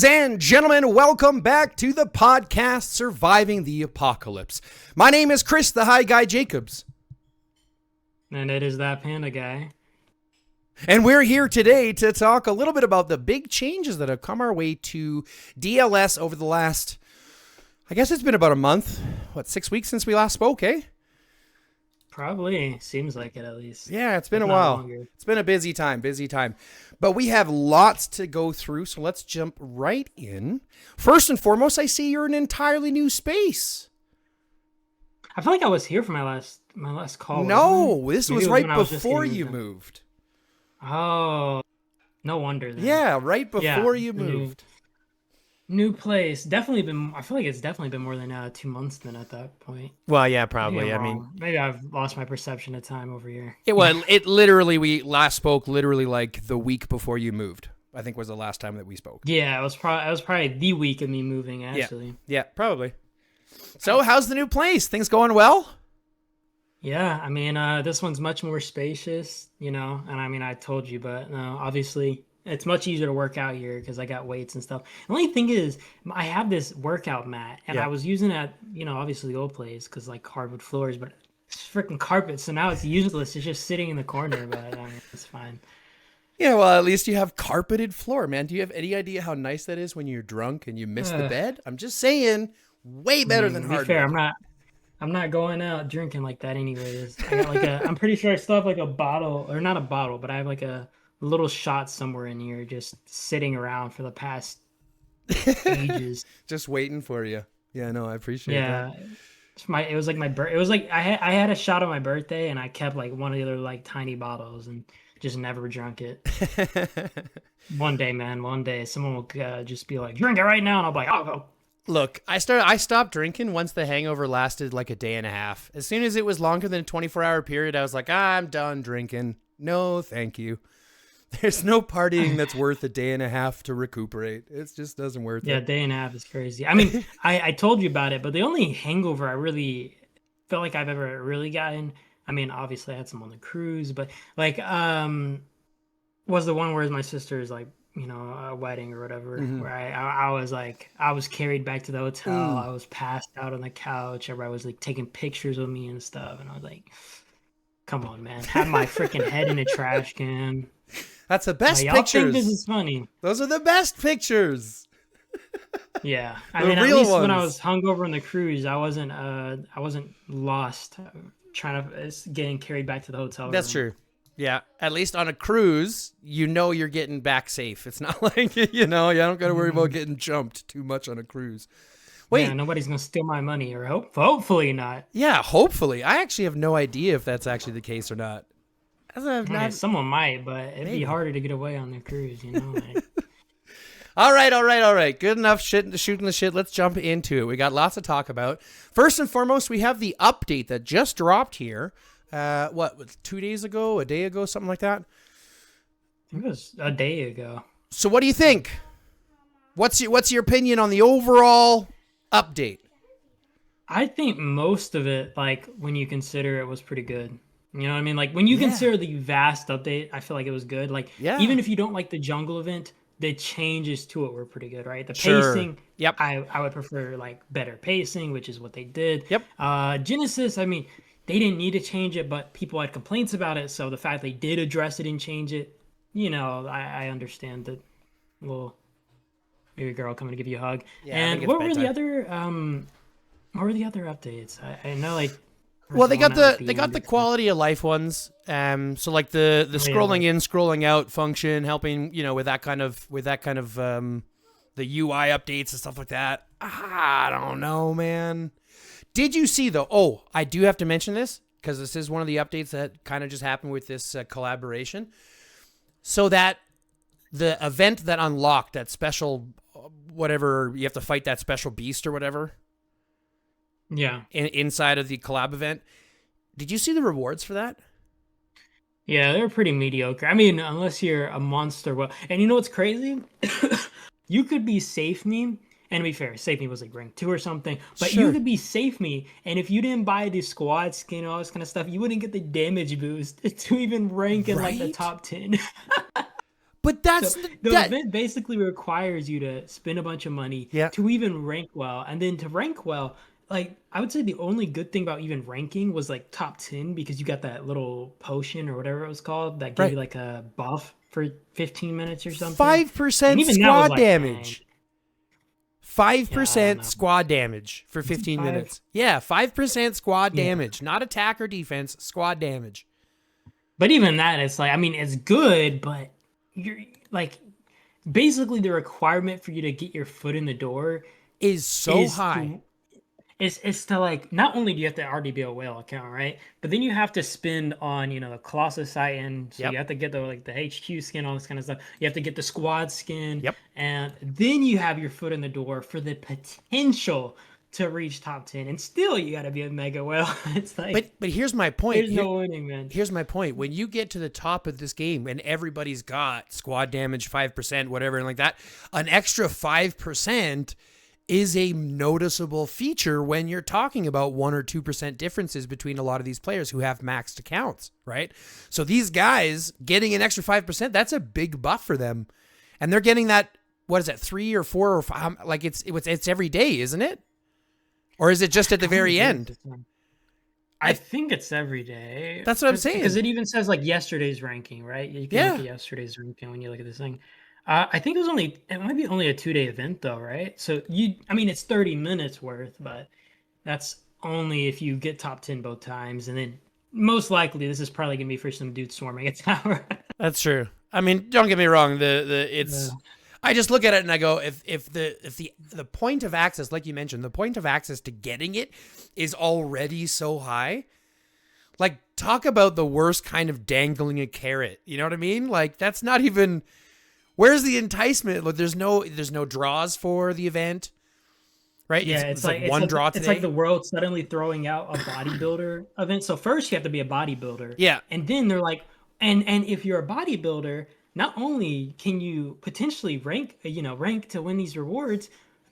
Ladies and gentlemen, welcome back to the podcast Surviving the Apocalypse. My name is Chris, TheHighGuy Jacobs. And it is that panda guy. And we're here today to talk a little bit about the big changes that have come our way to DLS over the last, I guess it's been about a month. 6 weeks since we last spoke, eh? Probably. Seems like it, at least. Yeah, it's been a while. Longer. It's been a busy time. But we have lots to go through, so let's jump right in. First and foremost, I see you're in an entirely new space. I feel like I was here for my last call. No, this was right before you moved. Oh, no wonder then. Yeah, right before you moved. New place. Definitely been, I feel like it's definitely been more than 2 months then at that point. Well, yeah, probably. Maybe I've lost my perception of time over here. It literally, we last spoke literally like the week before you moved. I think was the last time that we spoke. Yeah, it was probably the week of me moving, actually. Yeah, probably. So, how's the new place? Things going well? Yeah, I mean, this one's much more spacious, and I mean, I told you, but obviously it's much easier to work out here because I got weights and stuff. The only thing is, I have this workout mat, and I was using it at, obviously the old place because like hardwood floors, but it's freaking carpet, so now it's useless. It's just sitting in the corner, but I mean, it's fine. Yeah, well, at least you have carpeted floor, man. Do you have any idea how nice that is when you're drunk and you miss the bed? I'm just saying, way better than hardwood. To be fair, I'm not going out drinking like that anyways. I got I'm pretty sure I still have like a bottle, or not a bottle, but I have like a little shot somewhere in here just sitting around for the past ages. Just waiting for you. Yeah, no, I appreciate that. It was like it was like I had a shot on my birthday and I kept like one of the other like tiny bottles and just never drunk it. One day someone will just be like, drink it right now, and I'll be like, I'll go. Look, I stopped drinking once the hangover lasted like a day and a half. As soon as it was longer than a 24-hour period, I was like, I'm done drinking. No, thank you. There's no partying that's worth a day and a half to recuperate. It just doesn't worth it. Yeah, a day and a half is crazy. I mean, I told you about it, but the only hangover I really felt like I've ever really gotten, I mean, obviously I had some on the cruise, but like, was the one where my sister's like, a wedding or whatever, where I was carried back to the hotel. I was passed out on the couch. Everybody was like taking pictures of me and stuff. And I was like, come on, man. Have my freaking head in a trash can. That's the best y'all pictures. Think this is funny. Those are the best pictures. Yeah. I mean, at least when I was hungover on the cruise, I wasn't lost getting carried back to the hotel room. That's true. Yeah, at least on a cruise, you're getting back safe. It's not like, you don't got to worry about getting jumped too much on a cruise. Wait. Yeah, nobody's going to steal my money, or hopefully not. Yeah, hopefully. I actually have no idea if that's actually the case or not. Someone might, but it'd be harder to get away on the cruise, Like... All right. Good enough shooting the shit. Let's jump into it. We got lots to talk about. First and foremost, we have the update that just dropped here. 2 days ago, a day ago, something like that? I think it was a day ago. So what do you think? What's your opinion on the overall update? I think most of it, like, when you consider it, was pretty good. You know what I mean? Like, when you consider the vast update, I feel like it was good. Like, even if you don't like the jungle event, the changes to it were pretty good, right? The pacing, I would prefer, like, better pacing, which is what they did. Genesis, I mean... They didn't need to change it, but people had complaints about it. So the fact they did address it and change it, I understand that. Well, maybe a girl coming to give you a hug. Yeah, and what were the other updates? I know, like. Well, they got the quality of life ones. So like the scrolling in, scrolling out function, helping with that kind of the UI updates and stuff like that. I don't know, man. Did you see, though? Oh, I do have to mention this because this is one of the updates that kind of just happened with this collaboration. So that the event that unlocked that special, whatever, you have to fight that special beast or whatever. Yeah. Inside of the collab event. Did you see the rewards for that? Yeah, they're pretty mediocre. I mean, unless you're a monster. Well, and you know what's crazy? You could be Safe Me. And to be fair, Safe Me was like rank 2 or something. But you could be Safe Me, and if you didn't buy the squad skin and all this kind of stuff, you wouldn't get the damage boost to even rank in like the top 10. But that's the event basically requires you to spend a bunch of money to even rank well, and then to rank well, like I would say the only good thing about even ranking was like top 10 because you got that little potion or whatever it was called that gave you like a buff for 15 minutes or something. 5% squad damage. 5% squad damage for 15 minutes. Yeah, 5% squad damage, not attack or defense, squad damage. But even that, it's like, I mean, it's good, but you're like, basically the requirement for you to get your foot in the door is so high. It's to like, not only do you have to already be a whale account, right? But then you have to spend on, you know, the Colossus Titan. So you have to get the HQ skin, all this kind of stuff. You have to get the squad skin. And then you have your foot in the door for the potential to reach top 10. And still you got to be a mega whale. It's like, but here's my point. There's no winning, man. Here's my point. When you get to the top of this game and everybody's got squad damage 5%, whatever, and like that, an extra 5% is a noticeable feature when you're talking about 1 or 2% differences between a lot of these players who have maxed accounts, right? So these guys getting an extra 5%, that's a big buff for them. And they're getting that, what is it, 3 or 4 or 5, like it's every day, isn't it? Or is it just at the very end? I think it's every day. That's what I'm saying. Because it even says like yesterday's ranking, right? You can look at yesterday's ranking when you look at this thing. I think it might be only a 2-day event though, right? So it's 30 minutes worth, but that's only if you get top 10 both times. And then most likely this is probably gonna be for some dude swarming a tower. That's true. I mean, don't get me wrong. I just look at it and I go, if the point of access, like you mentioned, the point of access to getting it is already so high. Like, talk about the worst kind of dangling a carrot. You know what I mean? Like, that's not even. Where's the enticement? Like, there's no draws for the event, right? Yeah, it's like one draw today. It's like the world suddenly throwing out a bodybuilder event. So first you have to be a bodybuilder. Yeah. And then they're like, and if you're a bodybuilder, not only can you potentially rank to win these rewards,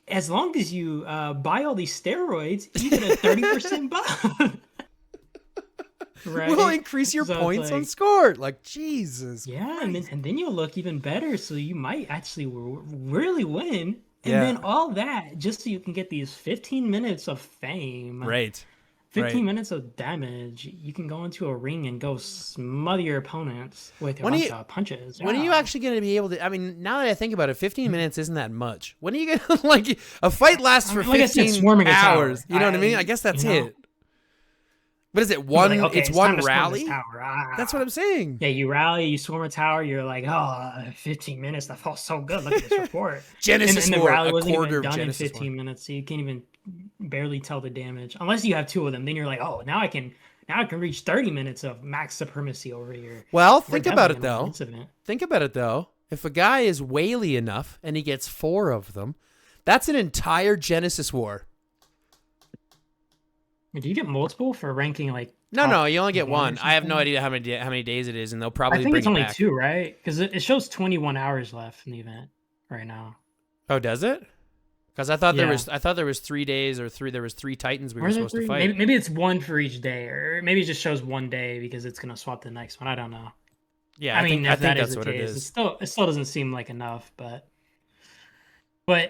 as long as you buy all these steroids, you get a 30% buff. Right? Will increase your points on score. Like, Jesus. Yeah, and then you'll look even better. So you might actually really win. And then all that just so you can get these 15 minutes of fame. Right. 15 minutes of damage. You can go into a ring and go smother your opponents with a bunch of punches. When are you actually going to be able to? I mean, now that I think about it, 15 minutes isn't that much. When are you going to, like, a fight lasts for 15 hours. You know what I mean? I guess that's it. What is it? It's one rally? That's what I'm saying. Yeah, you rally, you swarm a tower, you're like, 15 minutes, that felt so good. Look at this report. Genesis and the rally wasn't even done in 15 minutes, so you can't even barely tell the damage. Unless you have 2 of them, then you're like, now I can reach 30 minutes of max supremacy over here. Well, think about it though. If a guy is whaley enough and he gets 4 of them, that's an entire Genesis war. Do you get multiple for ranking like? No, you only get 1. I have no idea how many days it is, and they'll probably. I think bring it's only back. 2, right? Because it shows 21 hours left in the event right now. Oh, does it? Because I thought there was 3 days or 3. There was 3 Titans we were supposed to fight. Maybe it's 1 for each day, or maybe it just shows 1 day because it's gonna swap the next one. I don't know. Yeah, I think that's what it is. It still doesn't seem like enough, but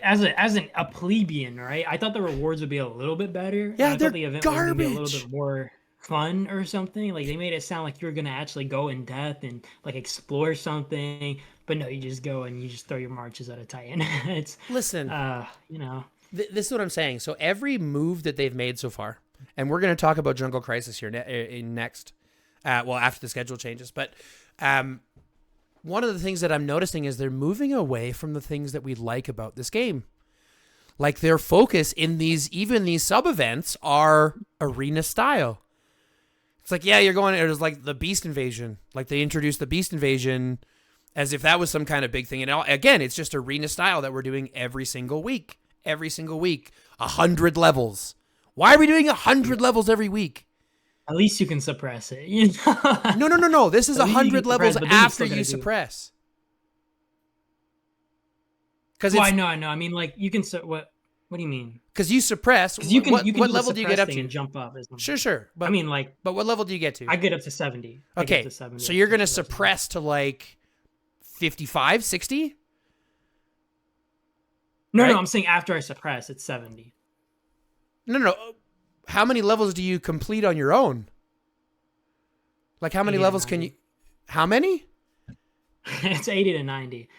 as a plebeian, right? I thought the rewards would be a little bit better. Yeah, I they're thought the event garbage. was gonna be a little bit more fun or something. Like, they made it sound like you're gonna actually go in depth and like explore something, but no, you just go and you just throw your marches at a Titan. This is what I'm saying. So every move that they've made so far, and we're going to talk about Jungle Crisis here next, after the schedule changes, but one of the things that I'm noticing is they're moving away from the things that we like about this game. Like, their focus in these sub-events are arena style. It's like, it was like the Beast Invasion. Like, they introduced the Beast Invasion as if that was some kind of big thing. And again, it's just arena style that we're doing every single week. 100 levels. Why are we doing 100 levels every week? At least you can suppress it. No. This is 100 levels after you suppress. I know. I mean, like, you can. What do you mean? Because you suppress. What level do you get up to? And jump up. Sure. But, I mean, like. But what level do you get to? I get up to 70. Okay. So you're going to suppress to like 55, 60? No, right? no, I'm saying after I suppress, it's 70. No. How many levels do you complete on your own? Like, how many levels can you... How many? It's 80 to 90.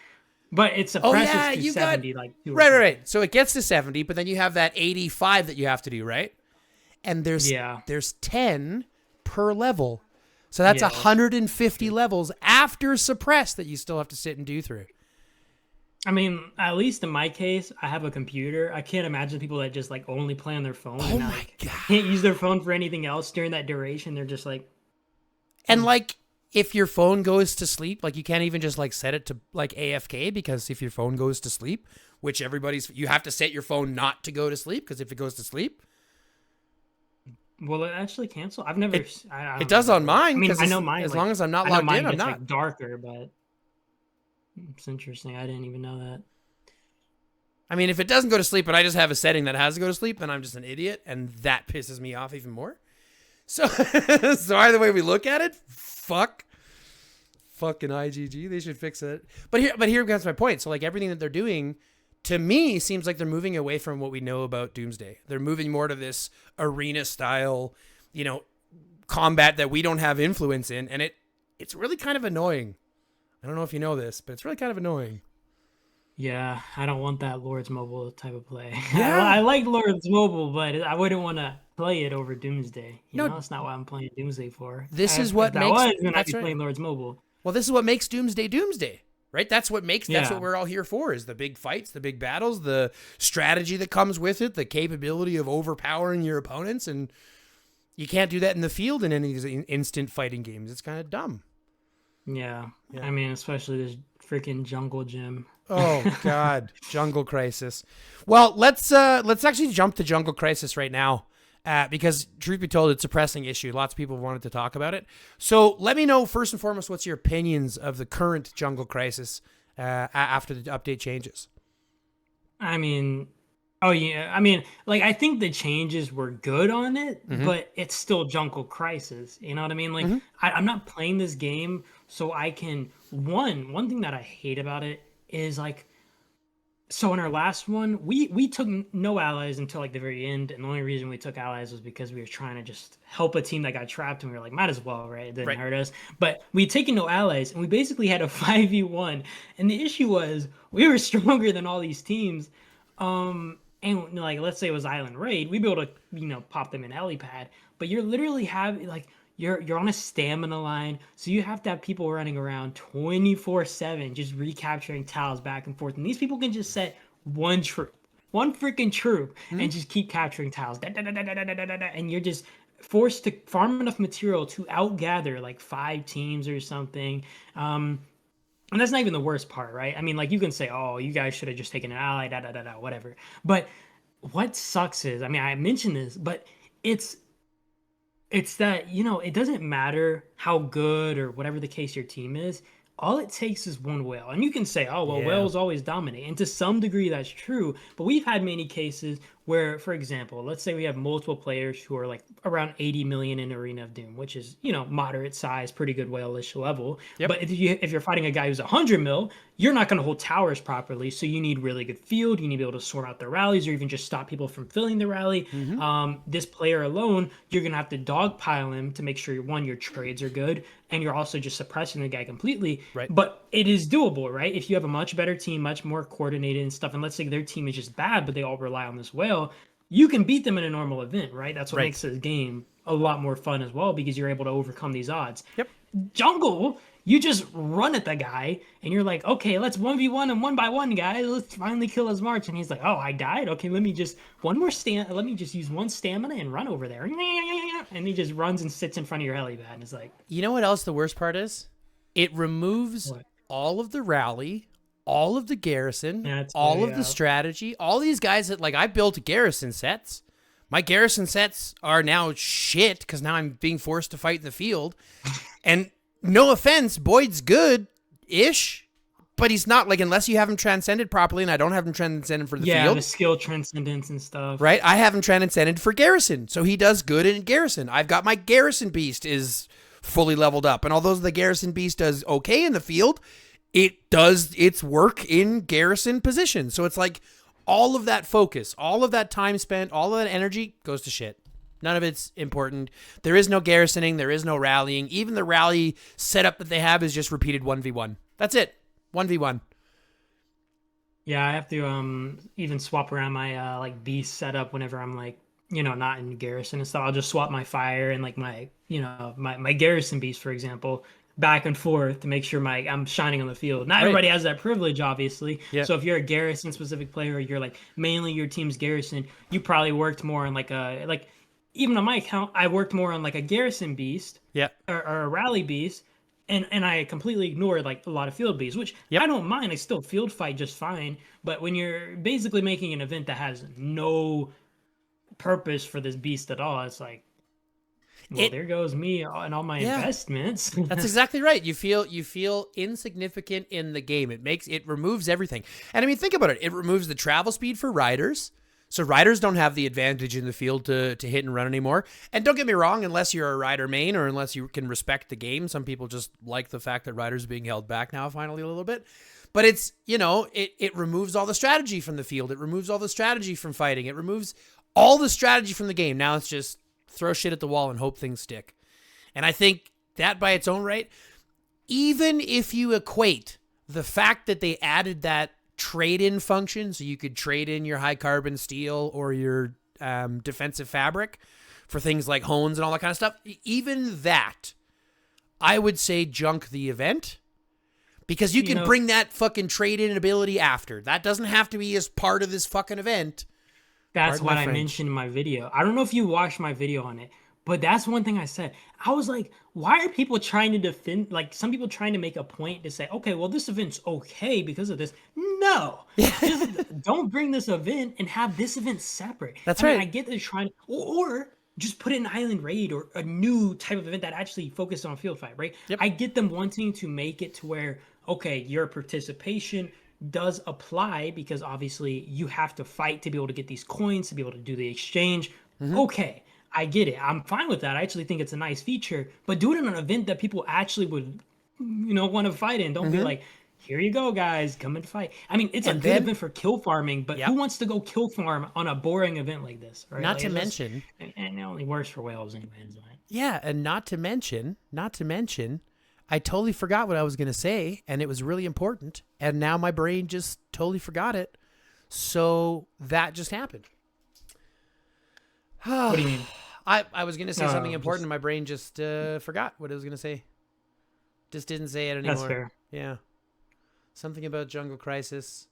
But it suppresses to 70. Right. So it gets to 70, but then you have that 85 that you have to do, right? And there's 10 per level. So that's 150 levels after suppress that you still have to sit and do through. I mean, at least in my case, I have a computer. I can't imagine people that just like only play on their phone and my God. can't use their phone for anything else during that duration. They're just like... And like, if your phone goes to sleep, like you can't even just like set it to like AFK, because if your phone goes to sleep, which you have to set your phone not to go to sleep, because if it goes to sleep... Will it actually cancel? I've never... It does on mine. I mean, I know mine. As long as I'm not logged in, I'm not. Like darker, but it's interesting. I didn't even know that. I mean, if it doesn't go to sleep, but I just have a setting that has to go to sleep, then I'm just an idiot, and that pisses me off even more. So, so either way we look at it, fucking IGG, they should fix it. But here comes my point. So like everything that they're doing, to me, seems like they're moving away from what we know about Doomsday. They're moving more to this arena style, combat that we don't have influence in, and it's really kind of annoying. I don't know if you know this, but it's really kind of annoying. Yeah, I don't want that Lords Mobile type of play. Yeah. I like Lords Mobile, but I wouldn't want to play it over Doomsday. You know, that's not what I'm playing Doomsday for. This is what makes... I'd be playing Lords Mobile. Well, this is what makes Doomsday, right? That's what we're all here for, is the big fights, the big battles, the strategy that comes with it, the capability of overpowering your opponents, and you can't do that in the field in any of these instant fighting games. It's kind of dumb. Yeah. I mean, especially this freaking jungle gym. Oh God, Jungle Crisis. Well, let's actually jump to Jungle Crisis right now, because truth be told, it's a pressing issue. Lots of people wanted to talk about it. So let me know first and foremost, what's your opinions of the current Jungle Crisis after the update changes? I mean, I think the changes were good on it, but it's still Jungle Crisis. You know what I mean? Like, I'm not playing this game so I can... One thing that I hate about it is like, so in our last one, we took no allies until like the very end, and the only reason we took allies was because we were trying to just help a team that got trapped, and we were like, might as well, right? It didn't hurt us. But we'd taken no allies, and we basically had a 5v1, and the issue was we were stronger than all these teams. And like, let's say it was Island Raid, we'd be able to, pop them in helipad, but you're literally you're on a stamina line, so you have to have people running around 24/7, just recapturing tiles back and forth. And these people can just set one freaking troop, and just keep capturing tiles. And you're just forced to farm enough material to outgather like 5 teams or something. And that's not even the worst part, right? I mean, like, you can say, oh, you guys should have just taken an ally, whatever. But what sucks is, I mean, I mentioned this, but it's that, it doesn't matter how good or whatever the case your team is. All it takes is one whale. And you can say, oh, well, whales always dominate. And to some degree, that's true. But we've had many cases where, for example, let's say we have multiple players who are like around 80 million in Arena of Doom, which is, moderate size, pretty good whale-ish level. Yep. But if you're fighting a guy who's 100 mil, you're not going to hold towers properly. So you need really good field. You need to be able to sort out the rallies, or even just stop people from filling the rally. This player alone, you're going to have to dogpile him to make sure, your trades are good, and you're also just suppressing the guy completely. Right. But it is doable, right? If you have a much better team, much more coordinated and stuff, and let's say their team is just bad, but they all rely on this whale, you can beat them in a normal event, right? That's what makes this game a lot more fun as well, because you're able to overcome these odds. Yep. Jungle, you just run at the guy, and you're like, okay, let's 1v1 and 1x1, guys. Let's finally kill his march. And he's like, oh, I died? Okay, let me just use one stamina and run over there. And he just runs and sits in front of your helipad, and it's like... You know what else the worst part is? It removes all of the rally, all of the garrison, all of the strategy, all these guys that, like, I built garrison sets. My garrison sets are now shit, because now I'm being forced to fight in the field. And no offense, Boyd's good-ish, but he's not, like, unless you have him transcended properly, and I don't have him transcended for the field. Yeah, the skill transcendence and stuff. Right? I have him transcended for garrison, so he does good in garrison. I've got my garrison beast is fully leveled up, and although the garrison beast does okay in the field, it does its work in garrison position. So it's like all of that focus, all of that time spent, all of that energy goes to shit. None of it's important. There is no garrisoning. There is no rallying. Even the rally setup that they have is just repeated 1v1. That's it. 1v1. Yeah, I have to even swap around my like beast setup whenever I'm like, not in garrison and stuff. I'll just swap my fire and like my my garrison beast, for example, back and forth to make sure I'm shining on the field. Not everybody has that privilege, obviously. Yeah. So if you're a garrison specific player, or you're like mainly your team's garrison, you probably worked more on even on my account, I worked more on like a garrison beast, or a rally beast, and I completely ignored like a lot of field beasts, which I don't mind. I still field fight just fine. But when you're basically making an event that has no purpose for this beast at all, it's like, well, there goes me and all my investments. That's exactly right. You feel insignificant in the game. It removes everything. And I mean, think about it. It removes the travel speed for riders. So riders don't have the advantage in the field to hit and run anymore. And don't get me wrong, unless you're a rider main or unless you can respect the game, some people just like the fact that riders are being held back now finally a little bit. But it's, it removes all the strategy from the field. It removes all the strategy from fighting. It removes all the strategy from the game. Now it's just throw shit at the wall and hope things stick. And I think that by its own right, even if you equate the fact that they added that trade-in function, so you could trade in your high carbon steel or your defensive fabric for things like hones and all that kind of stuff, even that, I would say junk the event, because you can bring that fucking trade-in ability after. That doesn't have to be as part of this fucking event. That's what I mentioned in my video. I don't know if you watched my video on it, but that's one thing I said. I was like, why are people trying to defend, like some people trying to make a point to say, okay, well, this event's okay because of this. No, just don't bring this event and have this event separate. That's right. I get they're trying, or just put it in Island Raid or a new type of event that actually focused on field fight, right? Yep. I get them wanting to make it to where, okay, your participation does apply because obviously you have to fight to be able to get these coins, to be able to do the exchange. Mm-hmm. Okay, I get it. I'm fine with that. I actually think it's a nice feature, but do it in an event that people actually would, want to fight in. Don't be like, here you go, guys, come and fight. I mean, it's a good event for kill farming, but who wants to go kill farm on a boring event like this? Right? Not to mention, and it only works for whales anyways. Right? Yeah, and not to mention, I totally forgot what I was going to say, and it was really important, and now my brain just totally forgot it. So that just happened. What do you mean? I was going to say something important, and my brain just forgot what I was going to say. Just didn't say it anymore. That's fair. Yeah. Something about Jungle Crisis.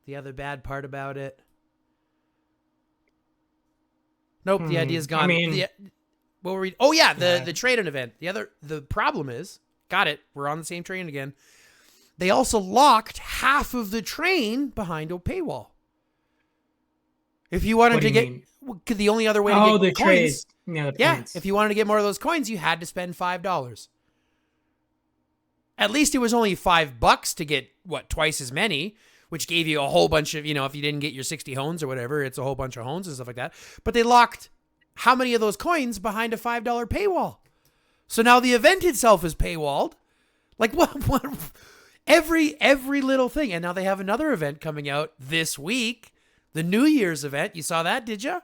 The other bad part about it. Nope, the idea's gone. I mean, what were we? Oh yeah, the trade-in event. The problem is, got it. We're on the same train again. They also locked half of the train behind a paywall. If you wanted to get, the only other way to get coins, points. If you wanted to get more of those coins, you had to spend $5. At least it was only $5 to get twice as many, which gave you a whole bunch of, if you didn't get your 60 hones or whatever, it's a whole bunch of hones and stuff like that. But they locked how many of those coins behind a $5 paywall? So now the event itself is paywalled. Like what every little thing. And now they have another event coming out this week, the New Year's event. You saw that, did you?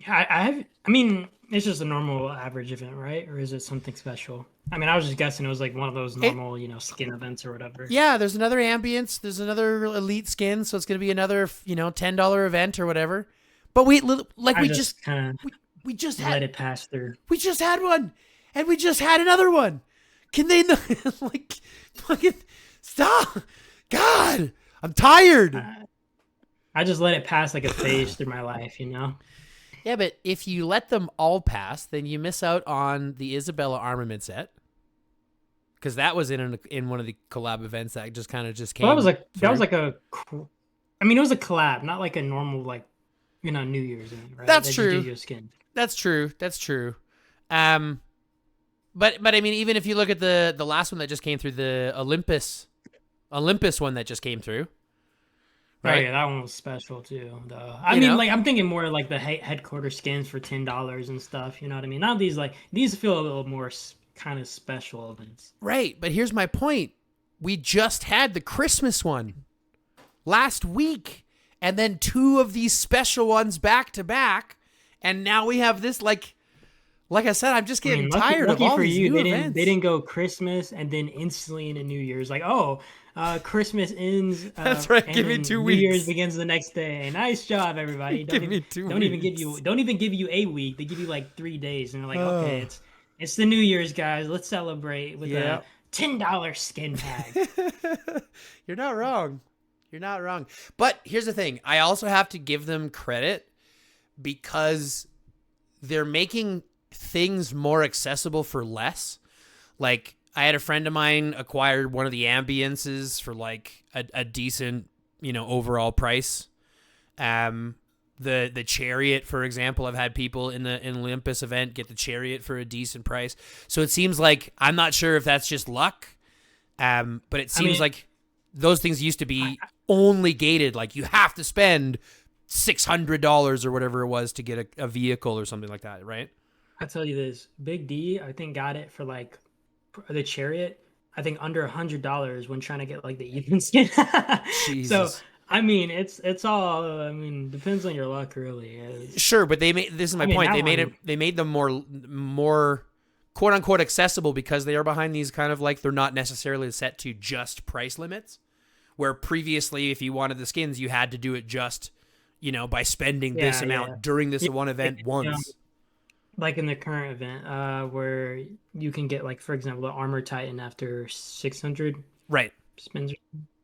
I mean, it's just a normal average event, right? Or is it something special? I mean, I was just guessing it was like one of those normal, skin events or whatever. Yeah, there's another ambience. There's another elite skin. So it's going to be another, $10 event or whatever. But we just had it pass through. We just had one, and we just had another one. Can they not, fucking stop? God, I'm tired. I just let it pass like a phase through my life, Yeah, but if you let them all pass, then you miss out on the Isabella armament set, because that was in one of the collab events that just came. Well, it was like it was a collab, not like a normal New Year's event, right? That's true. That's true. But I mean, even if you look at the last one that just came through, the Olympus one that just came through. Right. Oh yeah, that one was special too. Though I'm thinking more like the headquarters skins for $10 and stuff. You know what I mean? Not these feel a little more kind of special events. Right, but here's my point: we just had the Christmas one last week, and then 2 of these special ones back to back, and now we have this. Like I said, I'm just getting tired of all these new events. They didn't go Christmas and then instantly into New Year's. Like, Christmas ends. That's right. Give me 2 weeks. New Year's begins the next day. Nice job, everybody. Give me 2 Don't even give you a week. They give you like 3 days, and they're like, okay, it's the New Year's, guys. Let's celebrate with a $10 skin tag. You're not wrong. But here's the thing. I also have to give them credit because they're making things more accessible for less. Like, I had a friend of mine acquired one of the ambiences for like a decent, overall price. The chariot, for example, I've had people in the Olympus event get the chariot for a decent price. So it seems like, I'm not sure if that's just luck, but it seems like those things used to be only gated. Like, you have to spend $600 or whatever it was to get a vehicle or something like that, right? I tell you this, Big D, I think got it for like the chariot, I think under $100 when trying to get like the Ethan skin. Jesus. So I mean, it's all. I mean, depends on your luck, really. Sure, but this is my point. They made them more quote unquote accessible because they are behind these kind of like, they're not necessarily set to just price limits. Where previously, if you wanted the skins, you had to do it just, by spending this amount during this one event once. Like in the current event, where you can get, like, for example, the Armor Titan after 600 spins.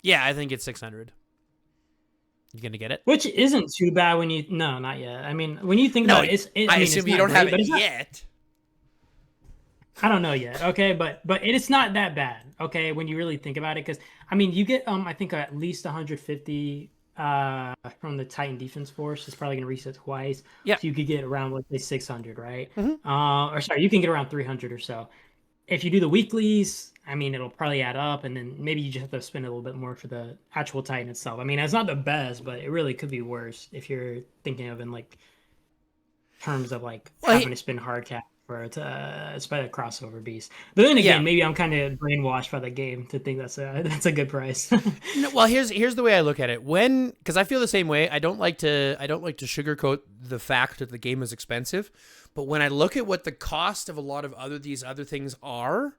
Yeah, I think it's 600. You gonna get it? Which isn't too bad when you... No, not yet. I mean, when you think about it, I assume you don't have it yet. I don't know yet, okay? But it's not that bad, okay, when you really think about it. Because, I mean, you get, I think, at least 150 from the Titan Defense Force. It's probably going to reset twice. Yeah. So you could get around, let's say, 600, right? Mm-hmm. Or sorry, you can get around 300 or so. If you do the weeklies, I mean, it'll probably add up, and then maybe you just have to spend a little bit more for the actual Titan itself. I mean, it's not the best, but it really could be worse if you're thinking of in, like, terms of, like, having to spend hard cap for it to spend a crossover beast. But then again, maybe I'm kind of brainwashed by the game to think that's a good price. No, well, here's the way I look at it. Because I feel the same way. I don't like to sugarcoat the fact that the game is expensive, but when I look at what the cost of a lot of these other things are,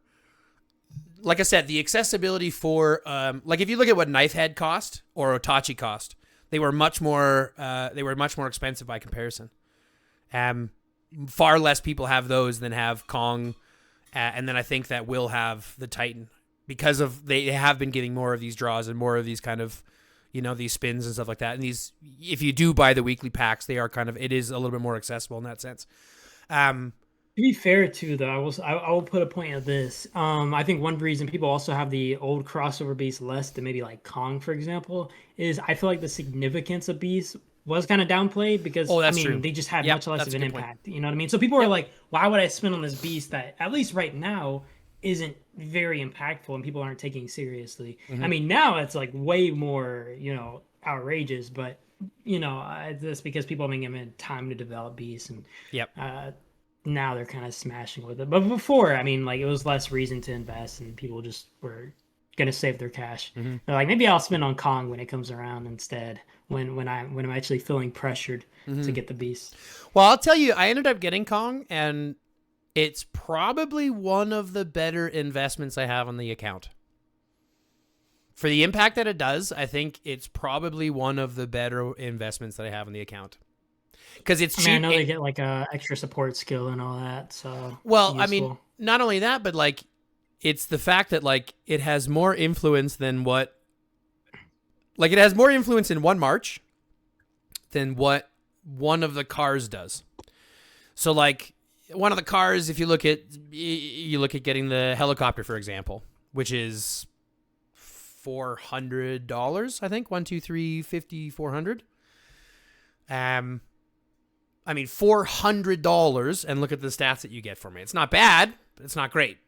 like I said, the accessibility for like, if you look at what Knifehead cost or Otachi cost, they were much more expensive by comparison. Far less people have those than have Kong, and then I think that will have the Titan because of they have been getting more of these draws and more of these kind of, these spins and stuff like that. And these, if you do buy the weekly packs, they are it is a little bit more accessible in that sense. To be fair, too, though, I will put a point of this. I think one reason people also have the old crossover beast less than maybe like Kong, for example, is I feel like the significance of beasts was kind of downplayed because true. They just had much less of an impact. Point. You know what I mean? So people are like, why would I spend on this beast that at least right now isn't very impactful and people aren't taking seriously? Mm-hmm. I mean, now it's like way more, outrageous, but that's because people have been given time to develop beasts and now they're kind of smashing with it. But before, I mean, like, it was less reason to invest and people just were going to save their cash. Mm-hmm. They're like, maybe I'll spend on Kong when it comes around instead. When I'm actually feeling pressured to get the beast. Well, I'll tell you, I ended up getting Kong, and it's probably one of the better investments I have on the account. For the impact that it does, I think it's probably one of the better investments that I have on the account. Because it's cheap. I know they get like a extra support skill and all that. So well, I mean, not only that, but like, it's the fact that like it has more influence than what. Like, it has more influence in one march than what one of the cars does. So, like, one of the cars, if you look at getting the helicopter, for example, which is $400, I think. 1, 2, 3, 50, 400. I mean, $400, and look at the stats that you get from it. It's not bad, but it's not great.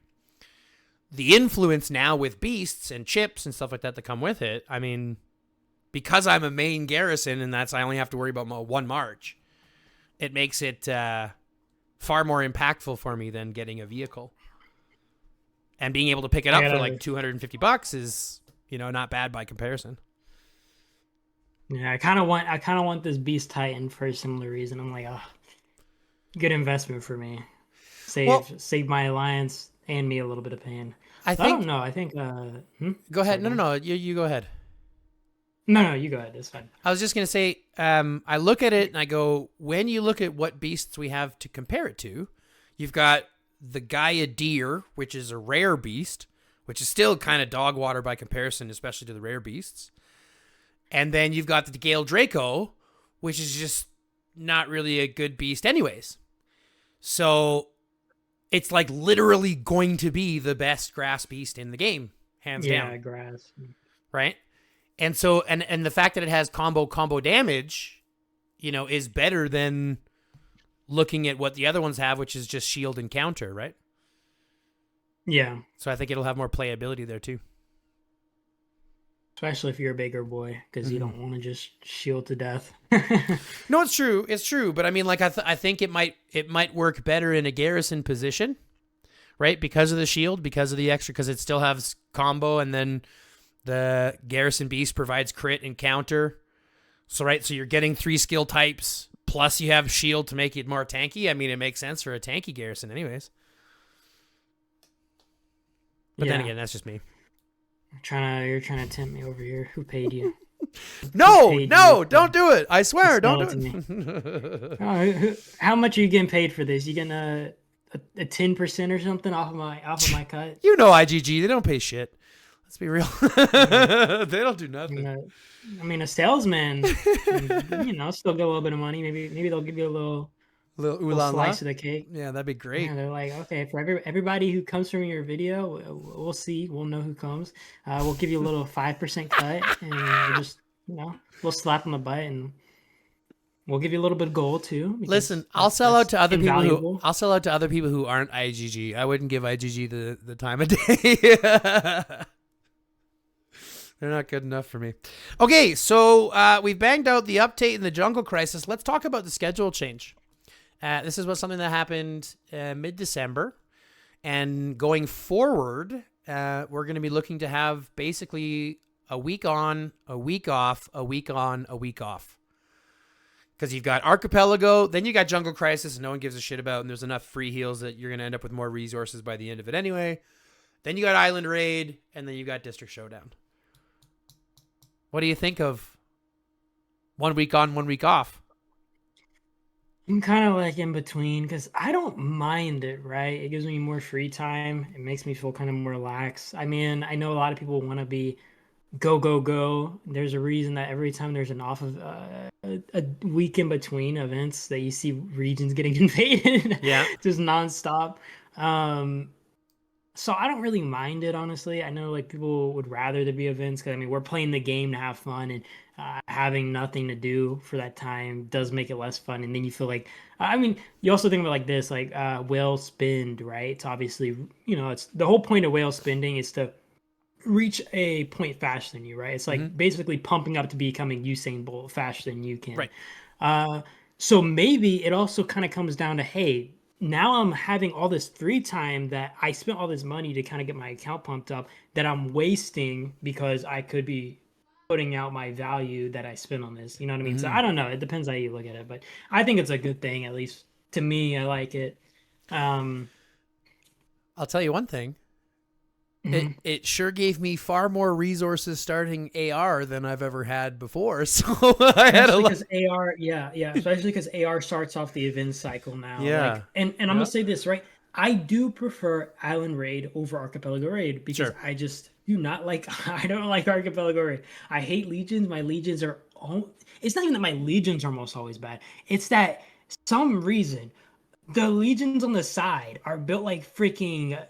The influence now with beasts and chips and stuff like that come with it, I mean, because I'm a main garrison and I only have to worry about my one march, it makes it far more impactful for me than getting a vehicle. And being able to pick it up for like $250 is, not bad by comparison. Yeah, I kind of want this Beast Titan for a similar reason. I'm like, oh, good investment for me. Save my alliance and me a little bit of pain. I don't know. I think. Go ahead. No. You go ahead. No, you go ahead. It's fine. I was just gonna say, I look at it and I go, when you look at what beasts we have to compare it to, you've got the Gaia Deer, which is a rare beast, which is still kind of dog water by comparison, especially to the rare beasts. And then you've got the Gale Draco, which is just not really a good beast anyways. So it's like literally going to be the best grass beast in the game, hands down. Yeah, grass. Right? And so, and the fact that it has combo damage, is better than looking at what the other ones have, which is just shield and counter, right? Yeah. So I think it'll have more playability there too. Especially if you're a bigger boy, because you don't want to just shield to death. No, it's true. It's true. But I mean, like, I think it might work better in a garrison position, right? Because of the shield, because of the extra, because it still has combo, and then the garrison beast provides crit and counter. So, right, so you're getting 3 skill types, plus you have shield to make it more tanky. I mean, it makes sense for a tanky garrison anyways. But then again, that's just me. You're trying to tempt me over here. Who paid you? No, don't do it. I swear, don't do it. How much are you getting paid for this? You getting a 10% or something off of my cut? IGG, they don't pay shit. Let's be real. They don't do nothing. I mean, a salesman, still get a little bit of money. Maybe they'll give you a little slice of the cake. Yeah, that'd be great. Yeah, they're like, okay, for everybody who comes from your video, we'll see. We'll know who comes. We'll give you a little 5% cut, and we'll just, we'll slap on the butt, and we'll give you a little bit of gold too. Listen, I'll sell out to other people who aren't IGG. I wouldn't give IGG the time of day. They're not good enough for me. Okay, so we've banged out the update in the Jungle Crisis. Let's talk about the schedule change. This is something that happened mid-December. And going forward, we're going to be looking to have basically a week on, a week off, a week on, a week off. Because you've got Archipelago, then you got Jungle Crisis, no one gives a shit about, and there's enough free heals that you're going to end up with more resources by the end of it anyway. Then you got Island Raid, and then you got District Showdown. What do you think of 1 week on, 1 week off? I'm kind of like in between, because I don't mind it, right? It gives me more free time. It makes me feel kind of more relaxed. I mean, I know a lot of people want to be go, go, go. There's a reason that every time there's an off of a week in between events that you see regions getting invaded. Yeah. Just nonstop. So I don't really mind it, honestly. I know like people would rather there be events because, I mean, we're playing the game to have fun, and having nothing to do for that time does make it less fun. And then you feel like, I mean, you also think about like this, like whale spend, right? It's obviously, it's the whole point of whale spending is to reach a point faster than you, right? It's like basically pumping up to becoming Usain Bolt faster than you can. Right. So maybe it also kind of comes down to, hey, now I'm having all this free time that I spent all this money to kind of get my account pumped up that I'm wasting because I could be putting out my value that I spent on this. You know what I mean? So I don't know. It depends how you look at it, but I think it's a good thing. At least to me, I like it. I'll tell you one thing. It sure gave me far more resources starting AR than I've ever had before. So I had because AR, especially because AR starts off the event cycle now. Yeah, and I'm gonna say this, right? I do prefer Island Raid over Archipelago Raid because I just do not like. I don't like Archipelago Raid. I hate Legions. My Legions are. It's not even that my Legions are almost always bad. It's that some reason the Legions on the side are built like freaking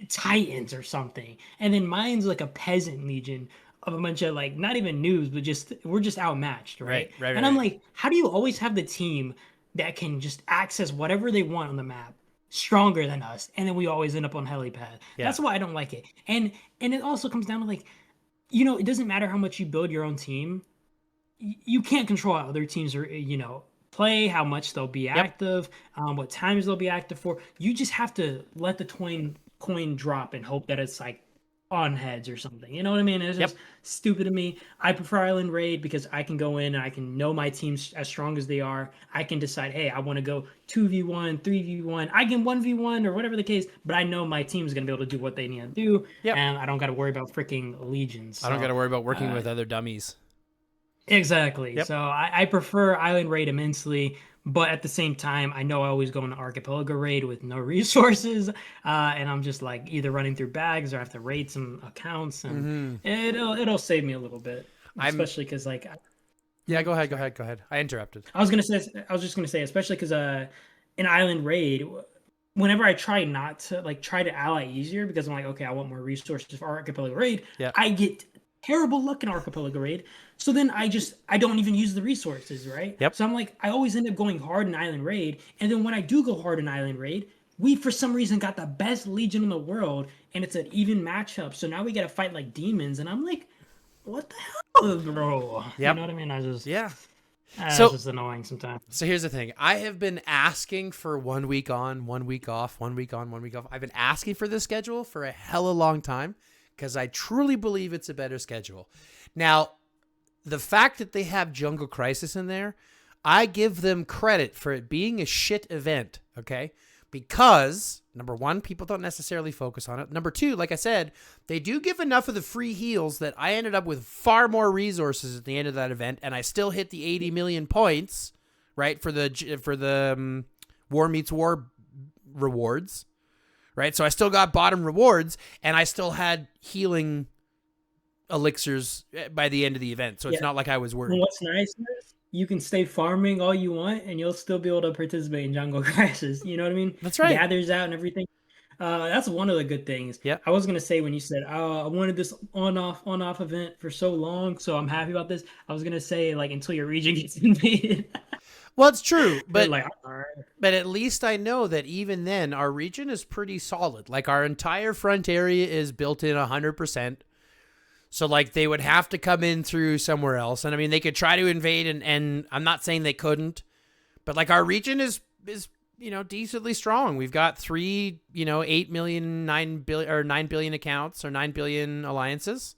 Titans or something, and then mine's like a peasant legion of a bunch of like not even noobs, but we're just outmatched, right? And I'm like, how do you always have the team that can just access whatever they want on the map stronger than us, and then we always end up on helipad? That's why I don't like it. And it also comes down to like, it doesn't matter how much you build your own team, you can't control how other teams are play, how much they'll be active, what times they'll be active for. You just have to let the coin drop and hope that it's like on heads or something. You know what I mean? It's just stupid to me. I prefer Island Raid because I can go in and I can know my teams as strong as they are. I can decide, hey, I want to go 2v1, 3v1. I can 1v1 or whatever the case, but I know my team's going to be able to do what they need to do. And I don't got to worry about freaking legions. So, I don't got to worry about working with other dummies. Exactly. So I prefer Island Raid immensely. But at the same time, I know I always go into Archipelago raid with no resources, and I'm just like either running through bags or I have to raid some accounts, and it'll save me a little bit, especially because like. Yeah, go ahead. I interrupted. I was just gonna say, especially because in Island Raid, whenever I try not to try to ally easier because I'm like, okay, I want more resources for Archipelago raid, I get terrible luck in Archipelago raid. So then I don't even use the resources, right? So I'm like, I always end up going hard in Island Raid. And then when I do go hard in Island Raid, we for some reason got the best Legion in the world and it's an even matchup. So now we got to fight like demons. And I'm like, what the hell, bro? You know what I mean? It's just annoying sometimes. So here's the thing. I have been asking for 1 week on, 1 week off, 1 week on, 1 week off. I've been asking for this schedule for a hella long time because I truly believe it's a better schedule. Now, the fact that they have Jungle Crisis in there, I give them credit for it being a shit event, okay? Because, number one, people don't necessarily focus on it. Number two, like I said, they do give enough of the free heals that I ended up with far more resources at the end of that event, and I still hit the 80 million points, right, for the War Meets War rewards, right? So I still got bottom rewards, and I still had healing elixirs by the end of the event, so it's not like I was worried. And what's nice is you can stay farming all you want and you'll still be able to participate in Jungle Crisis. You know what I mean? That's right. Gathers out and everything. That's one of the good things. I was gonna say when you said, "Oh, I wanted this on-off event for so long, so I'm happy about this." I was gonna say like until your region gets invaded. Well, it's true, but at least I know that even then our region is pretty solid. Like our entire front area is built in 100%. So, like, they would have to come in through somewhere else. And, I mean, they could try to invade, and I'm not saying they couldn't. But, like, our region is decently strong. We've got 8 million, 9 billion, or 9 billion accounts, or 9 billion alliances.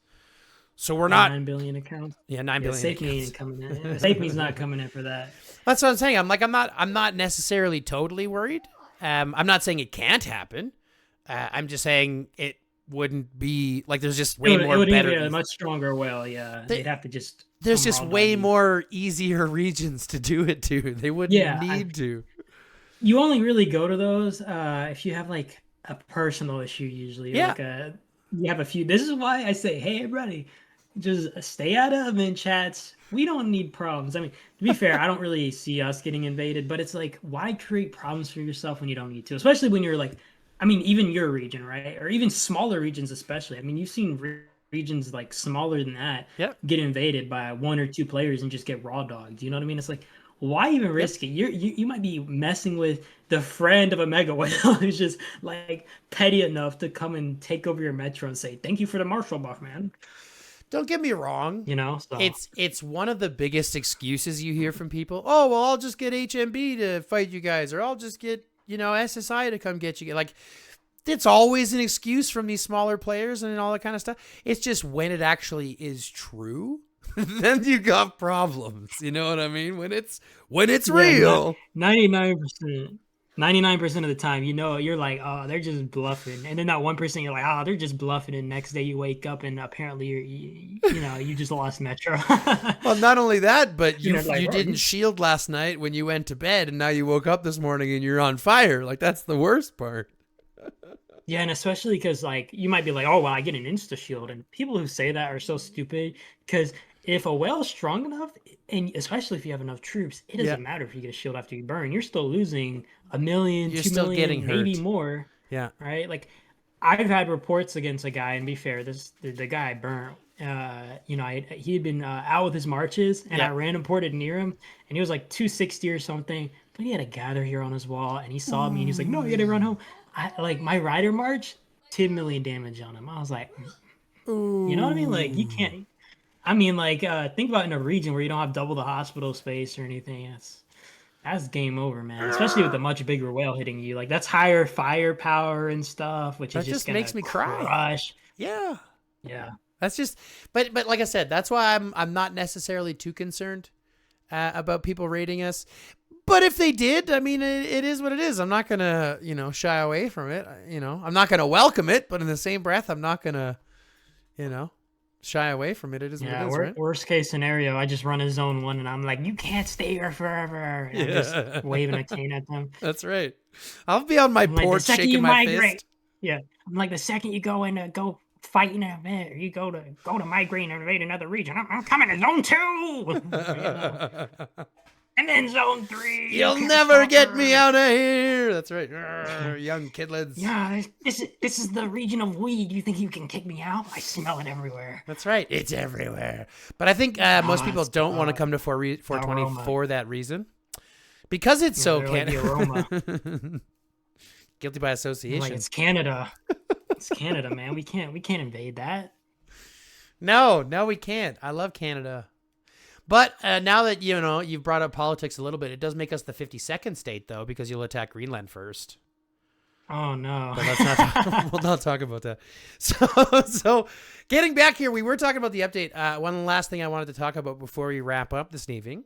So, we're not... 9 billion accounts. Yeah, 9 billion Safe Me ain't coming in. Safe Me's not coming in for that. That's what I'm saying. I'm not necessarily totally worried. I'm not saying it can't happen. I'm just saying it wouldn't be like there's just way more better. It would be a much stronger whale. They'd have to just. There's just way more easier regions to do it to. They wouldn't need to. You only really go to those if you have like a personal issue. Usually, you have a few. This is why I say, hey, everybody, just stay out of event chats. We don't need problems. I mean, to be fair, I don't really see us getting invaded, but it's like, why create problems for yourself when you don't need to? Especially when you're like. I mean, even your region, right? Or even smaller regions, especially. I mean, you've seen regions like smaller than that get invaded by 1 or 2 players and just get raw dogged. You know what I mean? It's like, why even risk it? You might be messing with the friend of a mega whale who's just like petty enough to come and take over your metro and say, "Thank you for the martial buff, man." Don't get me wrong. So. It's one of the biggest excuses you hear from people. Oh, well, I'll just get HMB to fight you guys, or I'll just get SSI to come get you. Like, it's always an excuse from these smaller players and all that kind of stuff. It's just when it actually is true, then you got problems. You know what I mean? When it's real. 99% of the time, you're like, oh, they're just bluffing. And then that 1%, you're like, oh, they're just bluffing. And next day you wake up and apparently you just lost Metro. Well, not only that, but you didn't shield last night when you went to bed and now you woke up this morning and you're on fire. Like, that's the worst part. Yeah, and especially because like you might be like, oh, well, I get an insta shield. And people who say that are so stupid because if a whale's strong enough, and especially if you have enough troops, it doesn't matter if you get a shield after you burn. You're still losing 1 million, you're 2 still million, getting hurt. maybe more. Yeah. Right? Like, I've had reports against a guy, and be fair, the guy burnt. He had been out with his marches, and I random ported near him, and he was like 260 or something, but he had a gather here on his wall, and he saw me, and he's like, no, you gotta run home. My rider march, 10 million damage on him. I was like, you know what I mean? Like, you can't. I mean, like, think about in a region where you don't have double the hospital space or anything. that's game over, man. Especially with a much bigger whale hitting you. Like that's higher firepower and stuff, which that is just just gonna makes me cry. crush. Yeah. Yeah. That's just, but like I said, that's why I'm not necessarily too concerned about people rating us. But if they did, I mean, it is what it is. I'm not gonna, shy away from it. I'm not gonna welcome it, but in the same breath, I'm not gonna, shy away from it. It is what it is, right? Worst case scenario, I just run a zone 1 and I'm like, you can't stay here forever. And I'm just waving a cane at them. That's right. I'll be on my porch shaking my fist. Yeah, I'm like, the second you go in, go fight in a man, you go to migrate and invade another region. I'm coming to zone 2. And then zone 3. You'll never get me out of here. That's right. Young kidlets. Yeah, this is the region of weed. You think you can kick me out? I smell it everywhere. That's right. It's everywhere. But I think most people don't want to come to 420 for that reason. Because it's so Canada. Like guilty by association. Like it's Canada. It's Canada, man. We can't invade that. No, we can't. I love Canada. But now that, you've brought up politics a little bit, it does make us the 52nd state, though, because you'll attack Greenland first. Oh, no. But we'll not talk about that. So getting back here, we were talking about the update. One last thing I wanted to talk about before we wrap up this evening.